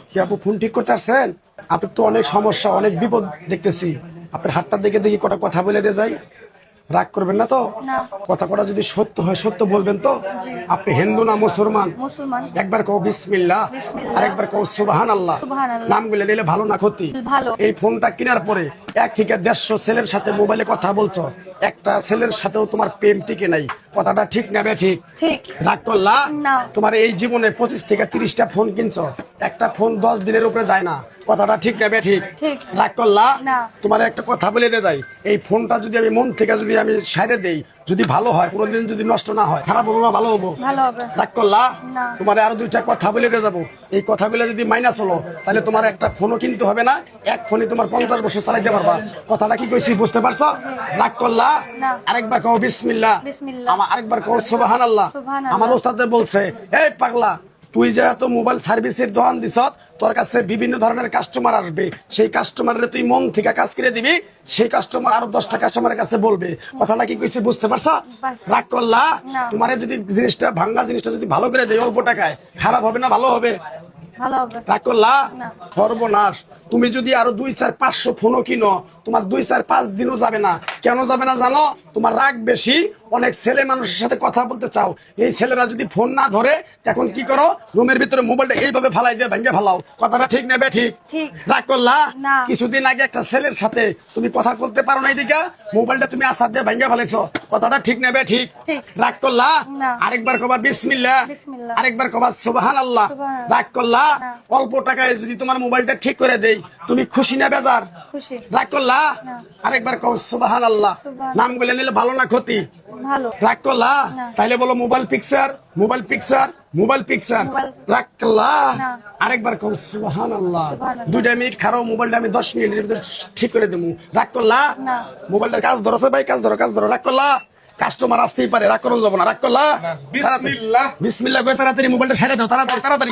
কি আপু ফোন ঠিক করতে আসছেন? আপনার তো অনেক সমস্যা, অনেক বিপদ দেখতেছি। আপনার হাতটা দেখে দেখি কটা কথা বলে দিয়ে যাই। রাগ করবেন না তো? না। কথা কটা যদি সত্য হয় সত্য বলবেন তো? জি। আপনি হিন্দু না মুসলমান? মুসলমান। একবার কও বিসমিল্লাহ, বিসমিল্লাহ। আর একবার কও সুবহানাল্লাহ। সুবহানাল্লাহ। নামগুলো নিলে ভালো না ক্ষতি? ভালো। এই ফোনটা কেনার পরে 1 থেকে 150 ছেলের সাথে মোবাইলে কথা বলছো, একটা ছেলের সাথেও তোমার প্রেম টিকে নাই। কথাটা ঠিক না বে ঠিক? ঠিক। রাগ করলা? না। তোমার এই জীবনে 25 থেকে 30টা ফোন কিনছো, একটা ফোন 10 দিনের উপরে যায় না। কথাটা ঠিক না বে ঠিক? ঠিক। রাগ করলা? না। তোমার একটা কথা বলে দিয়ে যাই, এই ফোনটা যদি আমি মন থেকে যদি আমি সাইরে দেই, যদি ভালো হয়, কোনোদিন যদি নষ্ট না হয়, খারাপ হবো না ভালো হবো? ভালো হবে। রাগ করলা? না। তোমার আরো 2টা কথা বলে দিয়ে যাবো, এই কথাগুলো যদি মাইনাস হলো তাহলে তোমার একটা ফোনও কিনতে হবে না, এক ফোনে তোমার 50 বছর চালাইতে পারবা। কথাটা কি কইছি বুঝতে পারছো? রাগ করলা? না। আরেকবার কও বিসমিল্লাহ। বিসমিল্লাহ। আরেকবার কও সুবহানাল্লাহ। সুবহানাল্লাহ। আমার ওস্তাদে বলছে, এই পাগলা, তুই যে এত মোবাইল সার্ভিসের দোকান দিছ, তোর কাছে বিভিন্ন ধরনের কাস্টমার আসবে, সেই কাস্টমারের তুই মন থেকে কাজ করে দিবি, সেই কাস্টমার আরো 10টা কাস্টমারের কাছে বলবে। কথাটা কি কইছে বুঝতে পারছো? রাগ করলা? না। তোমার যদি জিনিসটা ভাঙ্গা জিনিসটা যদি ভালো করে দেয় অল্প টাকায়, খারাপ হবে না ভালো হবে? ভালো হবে। রাগ করলা? না। সর্বনাশ। তুমি যদি আরো 2, 4, 500 ফোনও কিনো, তোমার 2, 4, 5 দিনও যাবে না। কেন যাবে না জানো? তোমার রাগ বেশি। অনেক ছেলে মানুষের সাথে কথা বলতে চাও, এই ছেলেরা যদি ফোন না ধরে, তখন কি করো? রুমের ভিতরে মোবাইলটা এইভাবে ফালাই দিয়ে ভেঙে ফেলাও। কথাটা ঠিক নেবে ঠিক? ঠিক। রাগ করলা? না। কিছুদিন আগে একটা ছেলের সাথে তুমি কথা বলতে পারো না, এইদিকে মোবাইলটা তুমি আসার দিয়ে ভেঙে ফেলাইছো। কথাটা ঠিক নেবে ঠিক? ঠিক। রাগ করলা? না। আরেকবার কবা বিসমিল্লাহ। বিসমিল্লাহ। আরেকবার কবা সুবহানাল্লাহ। সুবহানাল্লাহ। রাগ করলা? না। অল্প টাকায় যদি তোমার মোবাইলটা ঠিক করে দেই, তুমি খুশি না বেজার? খুশি। রাগ করলা? না। আরেকবার কও সুবহানাল্লাহ। সুবহানাল্লাহ। নাম বলে নিলে ভালো না ক্ষতি? ভালো। রাগ করলা? না। তাইলে বলো mobile picture, mobile picture, mobile picture. Mobile. রাগ করলা? না। আরেকবার কও সুবহানাল্লাহ। সুবহানাল্লাহ। 2 মিনিট খারাপ, মোবাইলটা আমি 10 মিনিটের ভিতরে ঠিক করে দেবো। রাগ করলা? না। মোবাইলটার কাজ ধরছে ভাই, কাজ ধরো কাজ ধরো। রাগ করলা? কাস্টমার আসতেই পারে, রাগ করুন যাবো না। রাগ করলা? বিসমিল্লাহ। বিসমিল্লাহ কই তাড়াতাড়ি মোবাইলটা ছেড়ে দাও, তাড়াতাড়ি তাড়াতাড়ি।